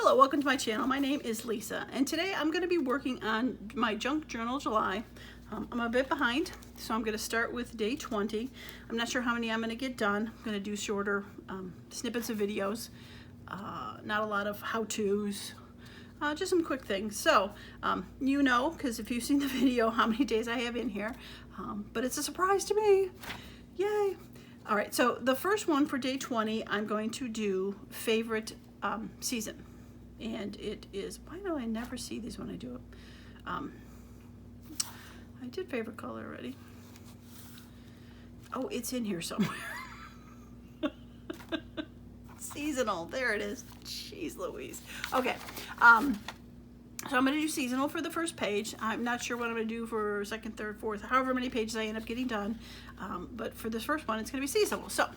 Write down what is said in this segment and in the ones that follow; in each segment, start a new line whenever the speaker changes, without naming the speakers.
Hello, welcome to my channel. My name is Lisa, and today I'm going to be working on my Junk Journal July. I'm a bit behind, so I'm going to start with day 20. I'm not sure how many I'm going to get done. I'm going to do shorter snippets of videos, not a lot of how-tos, just some quick things. So, you know, because if you've seen the video, how many days I have in here, but it's a surprise to me. Yay! All right, so the first one for day 20, I'm going to do favorite season. And it is, why do I never see these when I do it? I did favorite color already. Oh, it's in here somewhere. Seasonal, there it is. Jeez Louise. Okay, so I'm going to do seasonal for the first page. I'm not sure what I'm going to do for second, third, fourth, however many pages I end up getting done. But for this first one, it's going to be seasonal. So,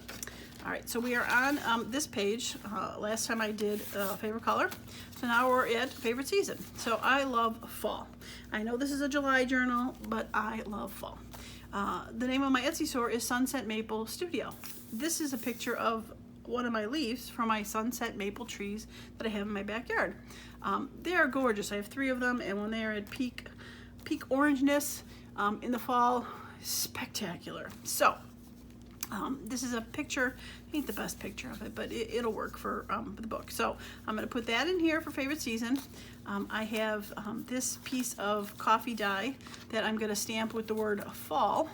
all right, so we are on this page. Last time I did favorite color. So now we're at favorite season. So I love fall. I know this is a July journal, but I love fall. The name of my Etsy store is Sunsetmaplestudio. This is a picture of one of my leaves from my sunset maple trees that I have in my backyard. They are gorgeous. I have 3 of them, and when they are at peak orangeness in the fall, spectacular. So this is a picture, ain't the best picture of it, but it'll work for the book. So I'm going to put that in here for favorite season. I have this piece of coffee dye that I'm going to stamp with the word fall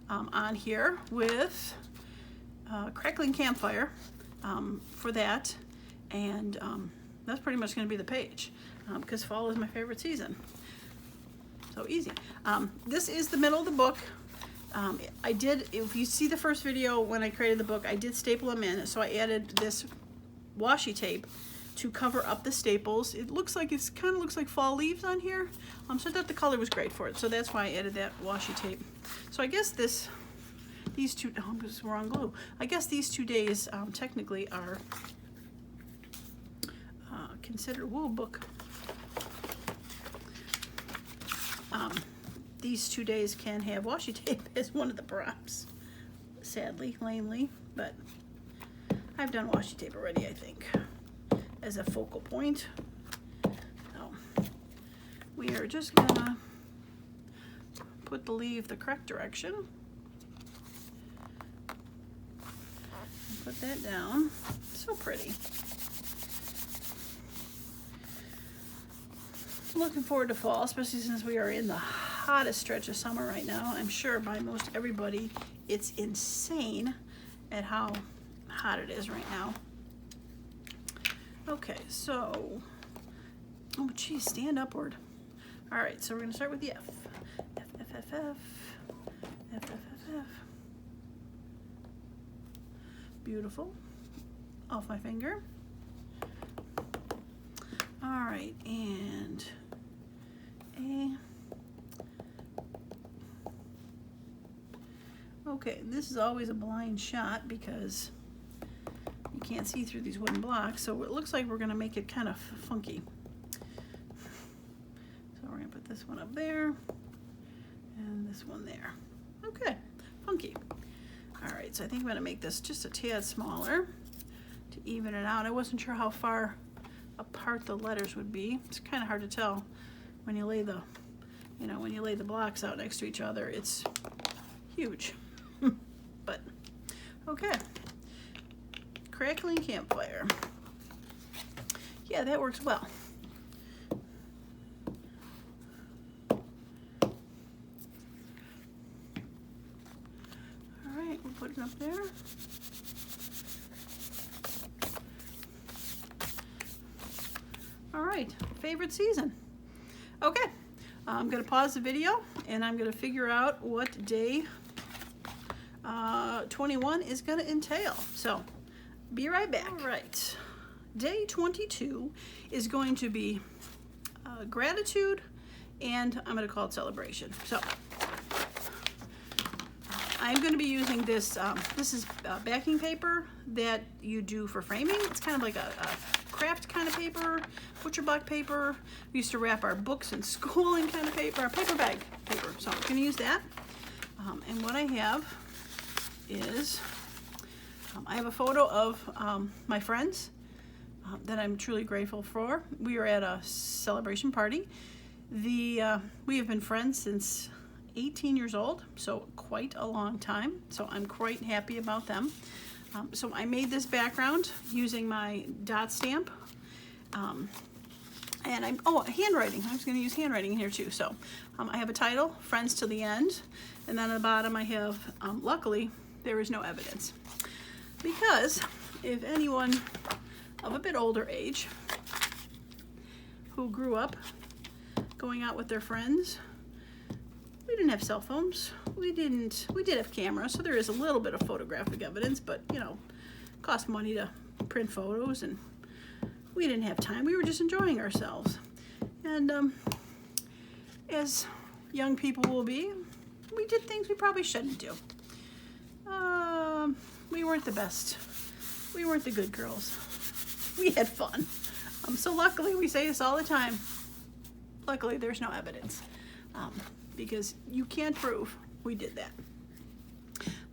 on here with crackling campfire for that, and that's pretty much going to be the page because fall is my favorite season. So easy. This is the middle of the book. I did, if you see the first video when I created the book, I did staple them in, so I added this washi tape to cover up the staples. It looks like, it kind of looks like fall leaves on here, so I thought the color was great for it, so that's why I added that washi tape. So I guess these two, oh, this is wrong glue. I guess these 2 days technically are considered, whoa, book. These 2 days can have washi tape as one of the props, sadly, lamely, but I've done washi tape already, I think, as a focal point. So we are just gonna put the leaf the correct direction. Put that down. So pretty. Looking forward to fall, especially since we are in the hottest stretch of summer right now. I'm sure by most everybody it's insane at how hot it is right now. Okay, so, oh geez, stand upward. All right, so we're gonna start with the F. F, F, F, F, F, F, F, F, F. Beautiful. Off my finger. All right, and A. Okay, this is always a blind shot because you can't see through these wooden blocks, so it looks like we're going to make it kind of funky. So we're going to put this one up there and this one there. Okay, funky. All right, so I think I'm going to make this just a tad smaller to even it out. I wasn't sure how far apart the letters would be. It's kind of hard to tell when you lay the, when you lay the blocks out next to each other. It's huge. But okay, crackling campfire. Yeah, that works well. All right, we'll put it up there. All right, favorite season. Okay, I'm gonna pause the video and I'm gonna figure out what day 21 is gonna entail. So, be right back. All right, day 22 is going to be gratitude, and I'm gonna call it celebration. So, I'm going to be using this, this is backing paper that you do for framing. It's kind of like a craft kind of paper, butcher block paper. We used to wrap our books in school in kind of paper, our paper bag paper. So I'm going to use that. And what I have is, I have a photo of my friends that I'm truly grateful for. We are at a celebration party. We have been friends since 18 years old, so quite a long time. So I'm quite happy about them. So I made this background using my dot stamp. And handwriting. I was going to use handwriting here too. So I have a title, Friends to the End. And then at the bottom I have, luckily, there is no evidence. Because if anyone of a bit older age who grew up going out with their friends, we didn't have cell phones. We did have cameras, so there is a little bit of photographic evidence, but you know, it cost money to print photos, and we didn't have time. We were just enjoying ourselves. And as young people will be, we did things we probably shouldn't do. We weren't the best. We weren't the good girls. We had fun. So luckily, we say this all the time, luckily there's no evidence. Because you can't prove we did that.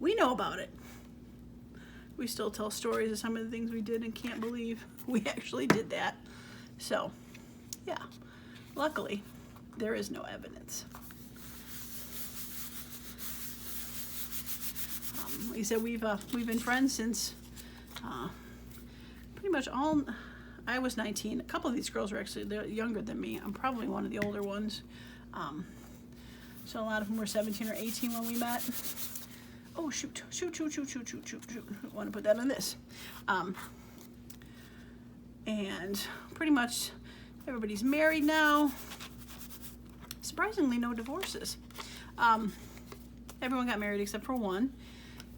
We know about it. We still tell stories of some of the things we did and can't believe we actually did that. So, yeah, luckily, there is no evidence. Like I said, we've been friends since pretty much all. I was 19. A couple of these girls are they're younger than me. I'm probably one of the older ones. So a lot of them were 17 or 18 when we met. Oh, shoot. I want to put that on this. And pretty much everybody's married now. Surprisingly, no divorces. Everyone got married except for one.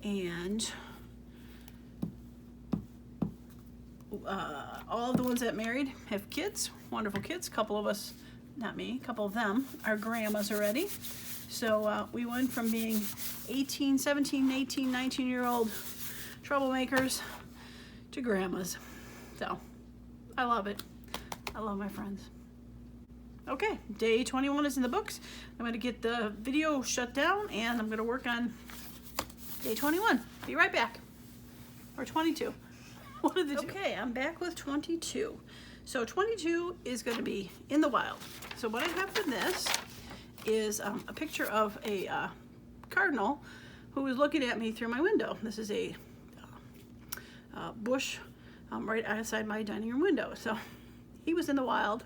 And all of the ones that married have kids, wonderful kids. A couple of us, not me, a couple of them are grandmas already. So we went from being 17, 18, 19-year-old troublemakers to grandmas. So I love it. I love my friends. Okay, day 21 is in the books. I'm going to get the video shut down and I'm going to work on day 21. Be right back. Or 22. One of the two. Okay, I'm back with 22. So 22 is going to be in the wild. So what I have for this is a picture of a cardinal who was looking at me through my window. This is a bush right outside my dining room window. So he was in the wild.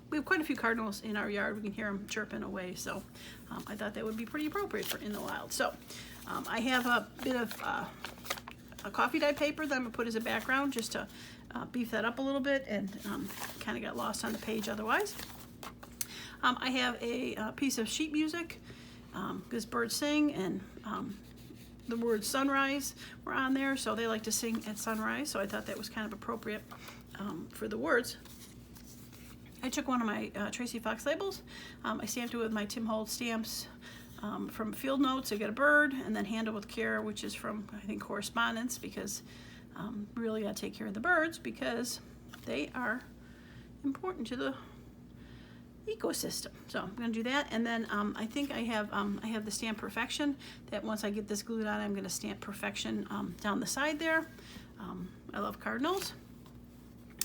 We have quite a few cardinals in our yard. We can hear them chirping away. So I thought that would be pretty appropriate for in the wild. So I have a bit of a coffee dye paper that I'm going to put as a background just to beef that up a little bit and kind of got lost on the page otherwise. I have a piece of sheet music because birds sing, and the word sunrise were on there, so they like to sing at sunrise, so I thought that was kind of appropriate for the words. I took one of my Tracy Fox labels. I stamped it with my Tim Holtz stamps from Field Notes. I got a bird, and then Handle with Care, which is from, I think, Correspondence, because really got to take care of the birds because they are important to the ecosystem. So I'm going to do that, and then I think I have the stamp Perfection that once I get this glued on, I'm going to stamp Perfection down the side there. I love cardinals.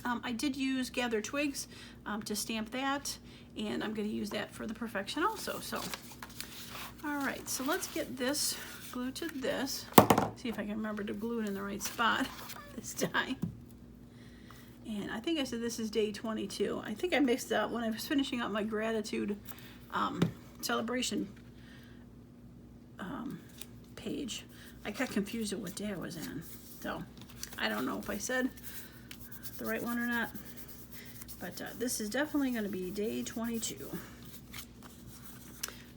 I did use Gather Twigs to stamp that, and I'm going to use that for the Perfection also. So, all right, so let's get this glued to this. See if I can remember to glue it in the right spot this time. And I think I said this is day 22. I think I mixed up when I was finishing up my gratitude celebration page. I got confused with what day I was in. So I don't know if I said the right one or not. But this is definitely going to be day 22.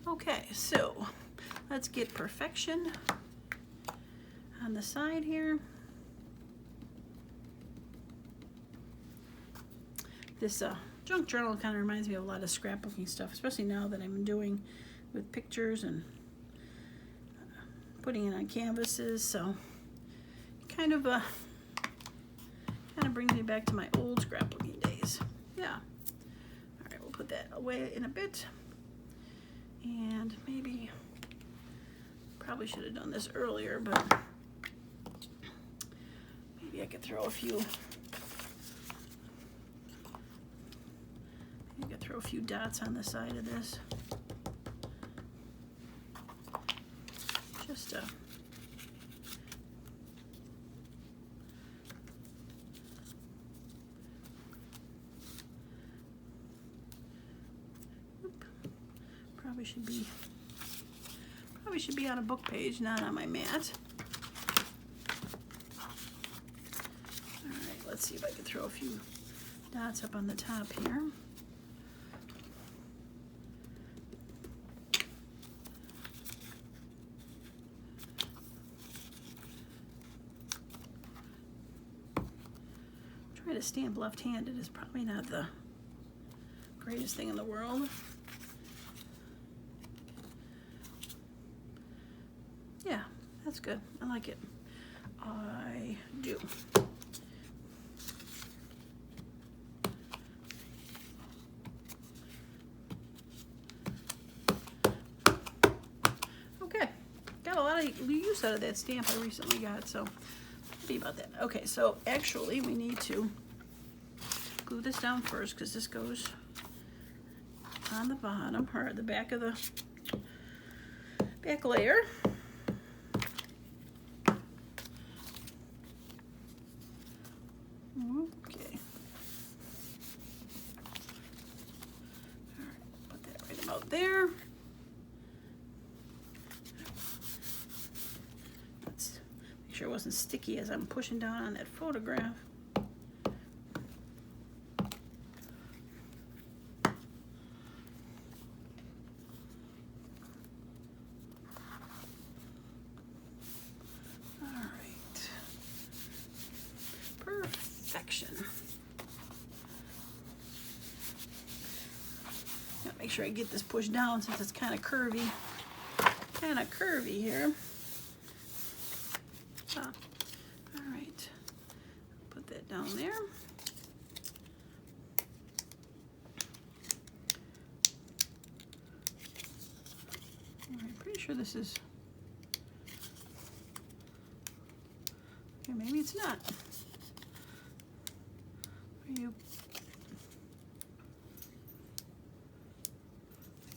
Okay, so let's get Perfection on the side here. This junk journal kind of reminds me of a lot of scrapbooking stuff, especially now that I'm doing with pictures and putting it on canvases. So kind of brings me back to my old scrapbooking days. Yeah. All right, we'll put that away in a bit. And maybe, probably should have done this earlier, but maybe I could throw a few I'm gonna throw a few dots on the side of this. Just probably should be on a book page, not on my mat. All right, let's see if I can throw a few dots up on the top here. Try to stamp left-handed is probably not the greatest thing in the world. Yeah, that's good. I like it. I do. Okay, got a lot of use out of that stamp I recently got, so happy about that. Okay, so actually we need to glue this down first because this goes on the bottom or at the back of the back layer. Okay. All right, put that right about there. Let's make sure it wasn't sticky as I'm pushing down on that photograph. Perfection. Make sure I get this pushed down since it's kind of curvy here. All right, put that down there. All right, pretty sure this is, okay, maybe it's not. You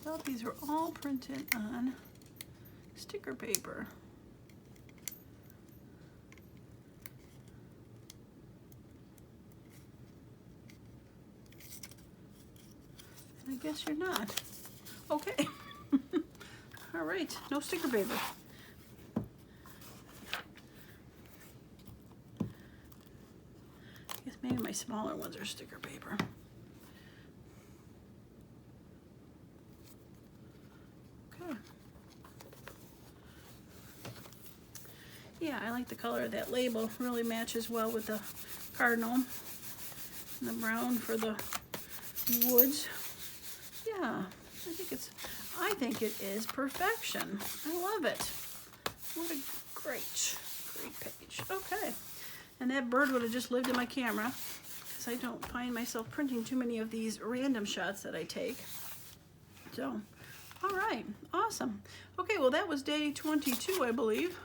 thought these were all printed on sticker paper. And I guess you're not. Okay. All right, no sticker paper. I guess maybe my smaller ones are sticker paper. Okay. Yeah, I like the color of that label. Really matches well with the cardinal and the brown for the woods. Yeah, I think it is perfection. I love it. What a great page. Okay. And that bird would have just lived in my camera because I don't find myself printing too many of these random shots that I take. So, all right, awesome. Okay, well that was day 22, I believe.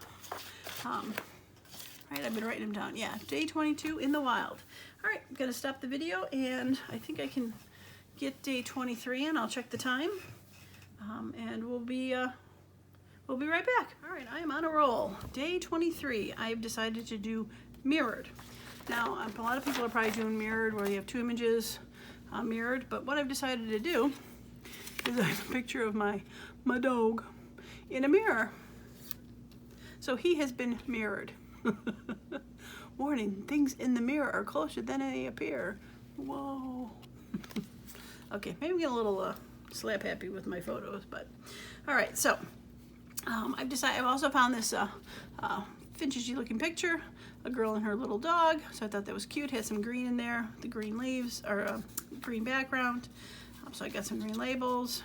Right, I've been writing them down. Yeah, day 22 in the wild. All right, I'm gonna stop the video and I think I can get day 23 in. I'll check the time, and we'll be right back. All right, I am on a roll. Day 23. I've decided to do mirrored. Now, a lot of people are probably doing mirrored where you have two images mirrored, but what I've decided to do is I have a picture of my dog in a mirror. So he has been mirrored. Warning, things in the mirror are closer than they appear. Whoa. Okay, maybe I'm getting a little slap happy with my photos, but all right. So I've also found this vintagey looking picture, a girl and her little dog. So I thought that was cute. Had some green in there, the green leaves or green background. So I got some green labels.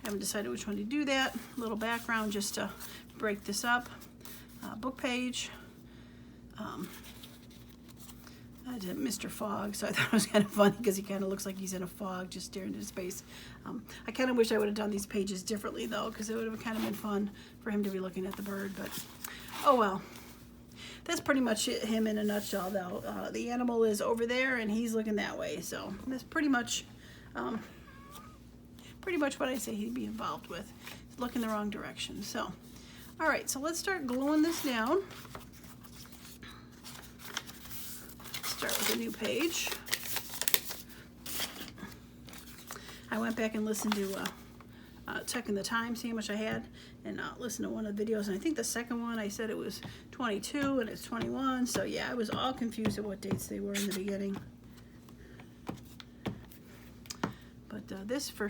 I haven't decided which one to do that. Little background just to break this up. Book page. I did Mr. Fog, so I thought it was kind of funny because he kind of looks like he's in a fog, just staring into space. I kind of wish I would have done these pages differently, though, because it would have kind of been fun for him to be looking at the bird, but oh well. That's pretty much him in a nutshell, though. The animal is over there, and he's looking that way, so that's pretty much Pretty much what I say he'd be involved with. Look in the wrong direction. So, all right, so let's start gluing this down. Start with a new page. I went back and listened to checking the time, seeing how much I had, and listened to one of the videos, and I think the second one I said it was 22 and it's 21, so yeah, I was all confused at what dates they were in the beginning. But this for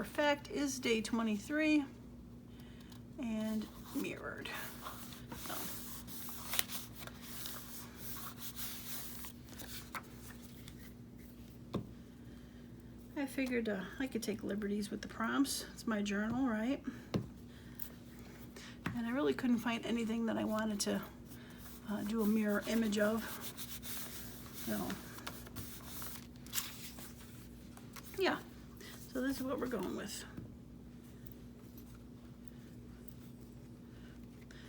fact is day 23 and mirrored. So. I figured I could take liberties with the prompts. It's my journal, right? And I really couldn't find anything that I wanted to do a mirror image of. So, yeah. So this is what we're going with.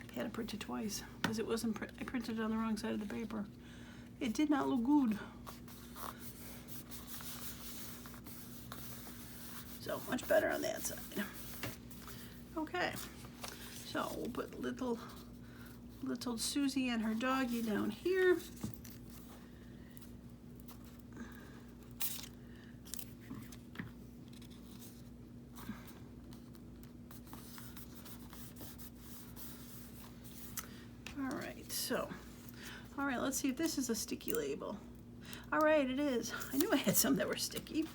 I had to print it twice because it wasn't. I printed it on the wrong side of the paper. It did not look good. So much better on that side. Okay, so we'll put little Susie and her doggy down here. All right, so, all right, let's see if this is a sticky label. All right, it is. I knew I had some that were sticky.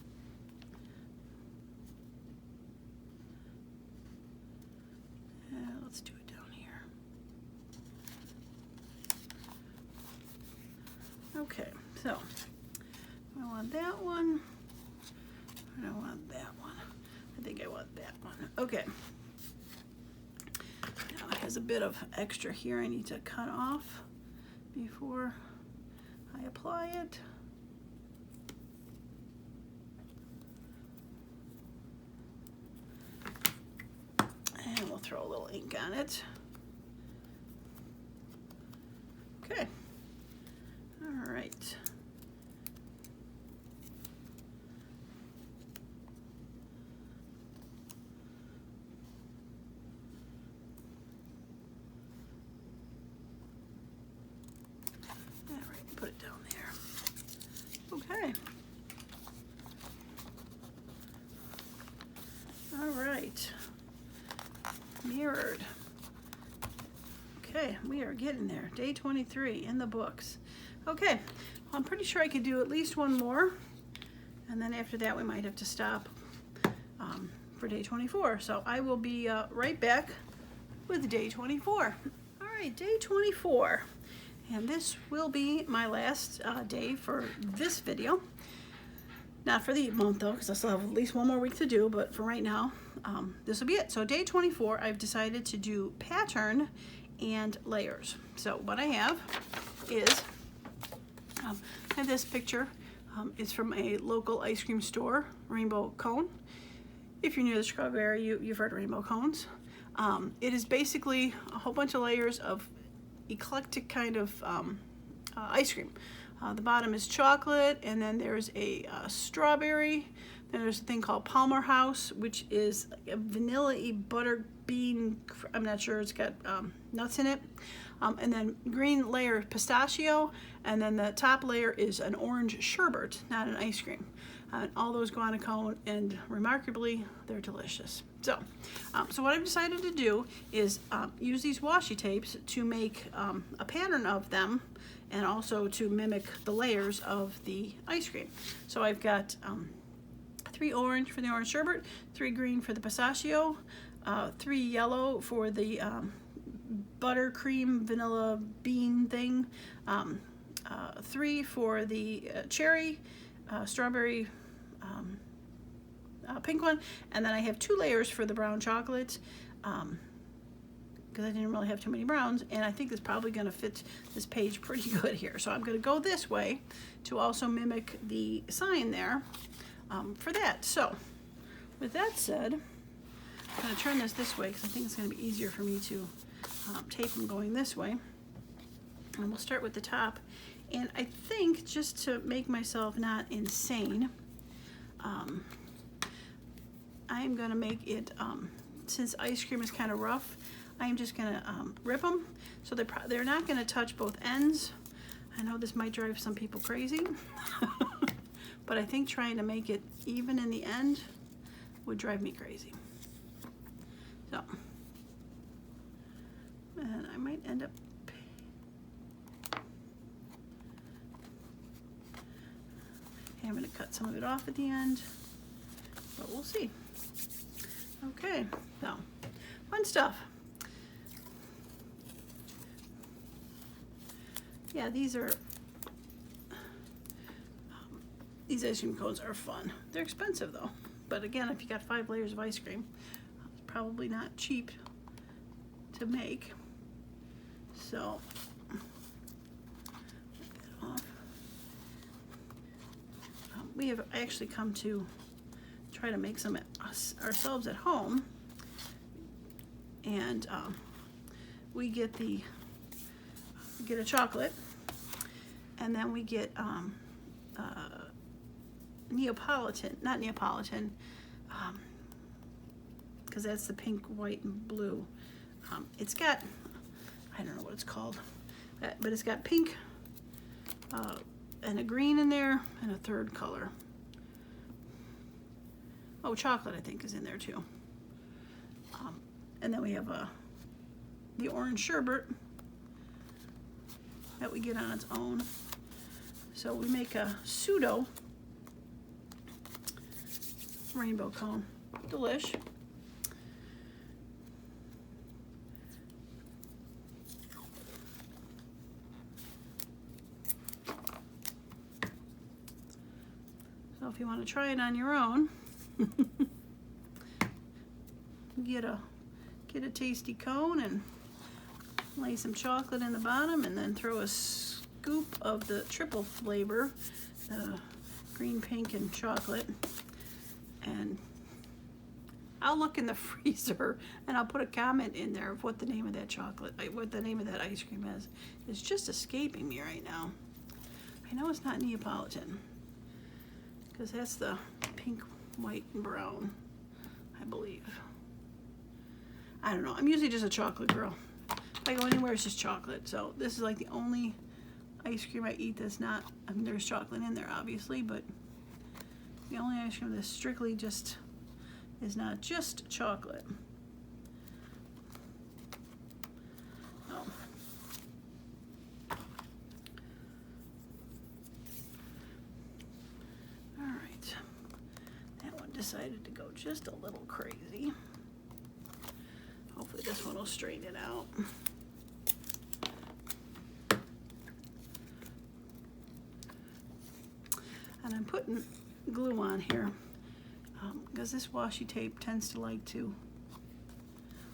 Let's do it down here. Okay, so I want that one. I don't want that one. I think I want that one. Okay. Now it has a bit of extra here I need to cut off before I apply it. And we'll throw a little ink on it. Okay. All right. All right, put it down there. Okay. All right. Mirrored. Okay, we are getting there. Day 23 in the books. Okay, well, I'm pretty sure I could do at least one more, and then after that we might have to stop for day 24. So I will be right back with day 24. All right, day 24, and this will be my last day for this video. Not for the month though, because I still have at least one more week to do, but for right now, this will be it. So day 24, I've decided to do pattern and layers. So what I have is, I have this picture. It's from a local ice cream store, Rainbow Cone. If you're near the Chicago area, you've heard of Rainbow Cones. It is basically a whole bunch of layers of eclectic kind of ice cream. The bottom is chocolate, and then there's a strawberry. Then there's a thing called Palmer House, which is a vanilla-y butter bean. I'm not sure. It's got nuts in it. And then green layer pistachio, and then the top layer is an orange sherbet, not an ice cream. All those go on a cone, and remarkably, they're delicious. So, so what I've decided to do is use these washi tapes to make a pattern of them, and also to mimic the layers of the ice cream. So I've got 3 orange for the orange sherbet, 3 green for the pistachio, 3 yellow for the buttercream vanilla bean thing, 3 for the cherry, strawberry, pink one, and then I have 2 layers for the brown chocolate, because I didn't really have too many browns, and I think it's probably going to fit this page pretty good here. So I'm going to go this way to also mimic the sign there for that. So with that said, I'm going to turn this way because I think it's going to be easier for me to tape them going this way. And we'll start with the top. And I think, just to make myself not insane, I'm gonna make it, since ice cream is kind of rough, I'm just gonna rip them so they're not gonna touch both ends. I know this might drive some people crazy, but I think trying to make it even in the end would drive me crazy. So, and I might end up, I'm gonna cut some of it off at the end, but we'll see. Okay, so fun stuff. Yeah, these ice cream cones are fun. They're expensive though, but again, if you got 5 layers of ice cream, it's probably not cheap to make. So that off. We have actually come to try to make some ourselves at home, and we get a chocolate, and then we get not Neapolitan, because that's the pink, white, and blue. It's got, I don't know what it's called, but it's got pink and a green in there, and a third color. Oh, chocolate I think is in there too. And then we have the orange sherbet that we get on its own. So we make a pseudo rainbow cone. Delish. So if you want to try it on your own, get a tasty cone and lay some chocolate in the bottom, and then throw a scoop of the triple flavor, green, pink, and chocolate. And I'll look in the freezer and I'll put a comment in there of what the name of that what the name of that ice cream is. It's just escaping me right now. I know it's not Neapolitan, because that's the pink, white, and brown, I believe. I don't know. I'm usually just a chocolate girl. If I go anywhere, it's just chocolate. So this is like the only ice cream I eat that's not, I mean, there's chocolate in there, obviously, but the only ice cream that's strictly just, is not just chocolate. Oh. All right. That one decided to go just a little crazy. Hopefully this one will straighten it out. And I'm putting glue on here because this washi tape tends to like to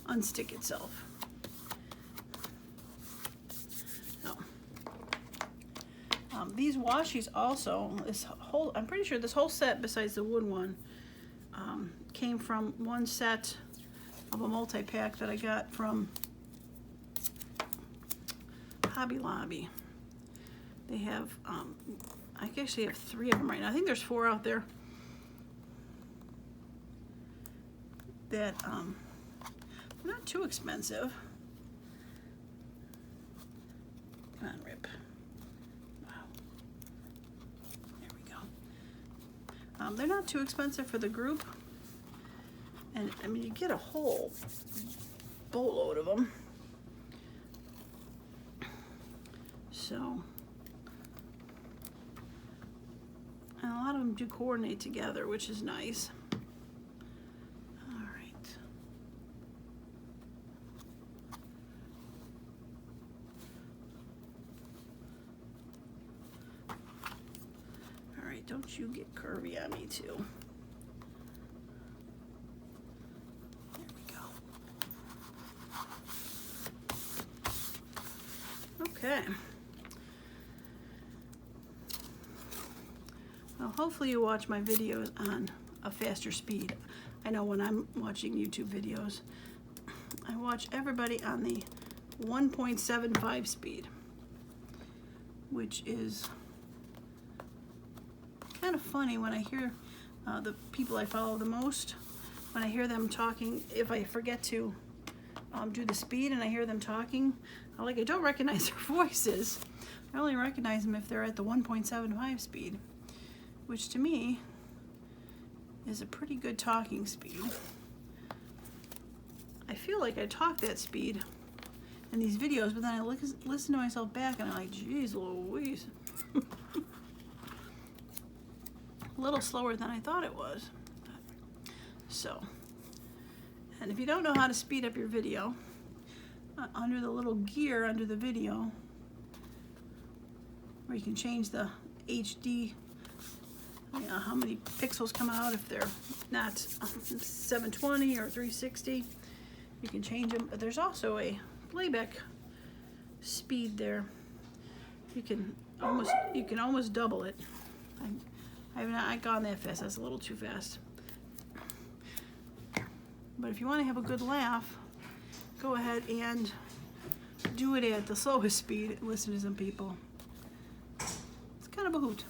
unstick itself. So, these washi's also, I'm pretty sure this whole set besides the wood one came from one set of a multi-pack that I got from Hobby Lobby. They have, I actually have 3 of them right now. I think there's 4 out there that they're not too expensive. Come on, rip. Wow. There we go. They're not too expensive for the group. And I mean, you get a whole boatload of them. So, and a lot of them do coordinate together, which is nice. All right. All right, don't you get curvy on me too. Okay. Well, hopefully you watch my videos on a faster speed. I know when I'm watching YouTube videos, I watch everybody on the 1.75 speed, which is kind of funny when I hear the people I follow the most. When I hear them talking, if I forget to do the speed and I hear them talking, I don't recognize their voices. I only recognize them if they're at the 1.75 speed, which to me is a pretty good talking speed. I feel like I talk that speed in these videos, but then I listen to myself back and I'm like, geez Louise. A little slower than I thought it was. So, and if you don't know how to speed up your video, under the little gear under the video, where you can change the HD, how many pixels come out if they're not 720 or 360, you can change them. But there's also a playback speed there. You can almost double it. I have not gone that fast. That's a little too fast. But if you want to have a good laugh, go ahead and do it at the slowest speed and listen to some people. It's kind of a hoot.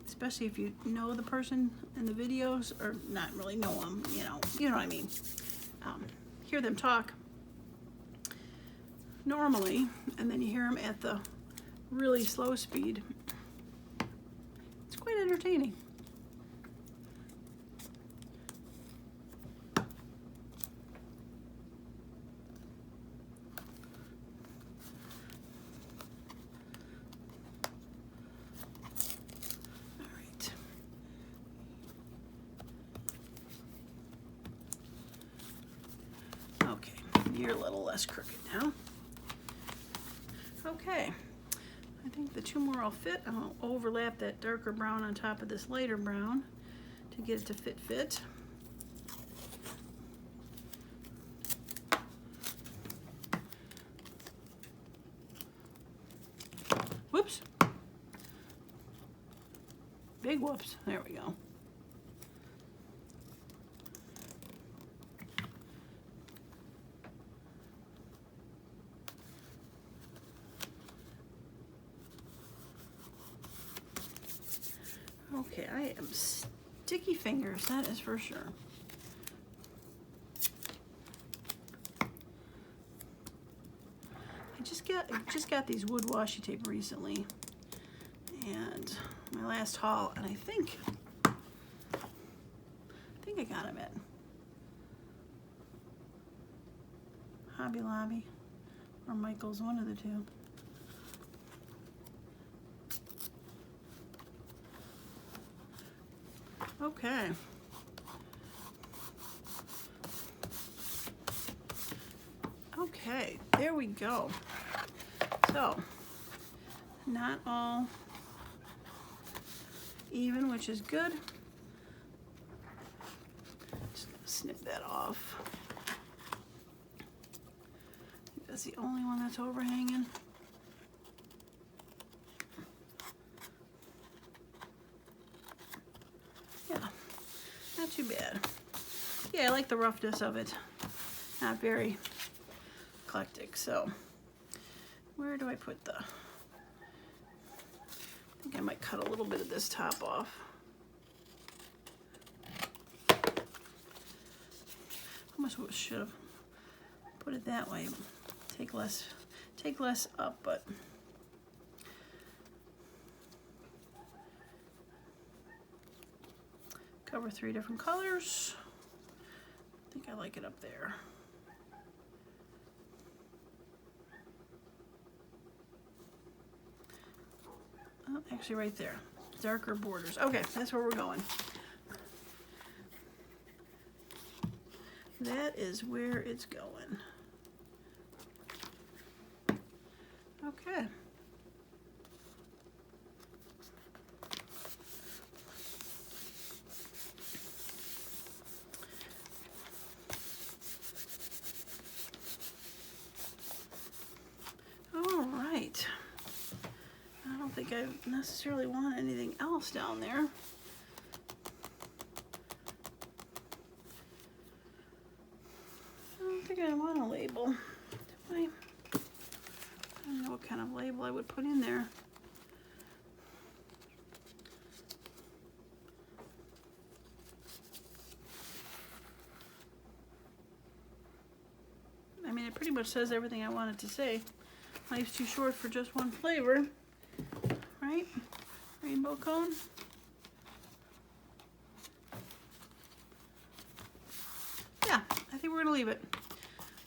Especially if you know the person in the videos, or not really know them, you know what I mean. Hear them talk normally, and then you hear them at the really slow speed. It's quite entertaining. You're a little less crooked now. Okay, I think the two more will fit. I'll overlap that darker brown on top of this lighter brown to get it to fit. Whoops. Big whoops. There we go. Okay, I am sticky fingers, that is for sure. I just got these wood washi tape recently, and my last haul, and I think I got them at Hobby Lobby or Michael's, one of the two. Okay. Okay, there we go. So, not all even, which is good. Just gonna snip that off. I think that's the only one that's overhanging. Not too bad. Yeah, I like the roughness of it. Not very eclectic. So, where do I put the... I think I might cut a little bit of this top off. Almost should have put it that way. Take less up, but... Cover 3 different colors. I think I like it up there. Oh, actually right there. Darker borders. Okay, that's where we're going. That is where it's going. Okay. I necessarily want anything else down there. I don't think I want a label. I don't know what kind of label I would put in there. it pretty much says everything I wanted to say. Life's too short for just one flavor, right? Rainbow cone. Yeah, I think we're gonna leave it.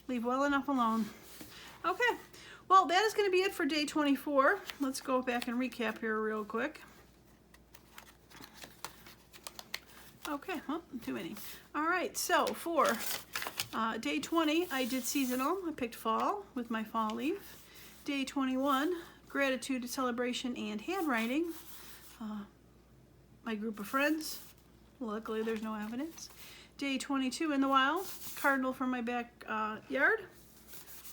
Leave well enough alone. Okay, well that is gonna be it for day 24. Let's go back and recap here real quick. Okay, well, too many. All right, so for day 20, I did seasonal. I picked fall with my fall leaf. Day 21, gratitude, celebration, and handwriting. My group of friends. Luckily, there's no evidence. Day 22, in the wild. Cardinal from my backyard.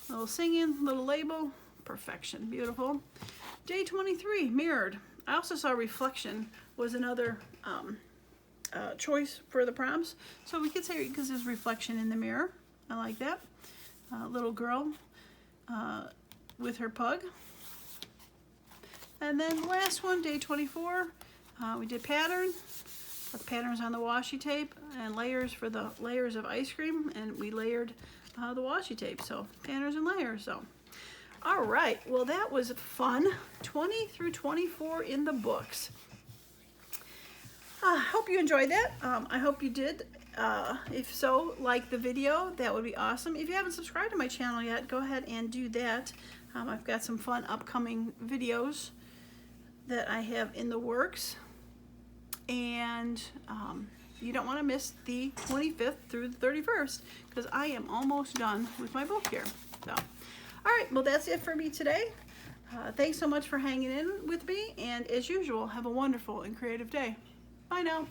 Little singing, little label. Perfection, beautiful. Day 23, mirrored. I also saw reflection was another choice for the prompts. So we could say, because there's reflection in the mirror. I like that. Little girl with her pug. And then last one, day 24, we did pattern. Patterns on the washi tape and layers for the layers of ice cream, and we layered the washi tape. So patterns and layers. So all right, well that was fun. 20 through 24 in the books. Hope you enjoyed that. I hope you did. If so, like the video, that would be awesome. If you haven't subscribed to my channel yet, go ahead and do that. I've got some fun upcoming videos that I have in the works. And you don't want to miss the 25th through the 31st, because I am almost done with my book here. So, all right, well that's it for me today. Thanks so much for hanging in with me, and as usual, have a wonderful and creative day. Bye now.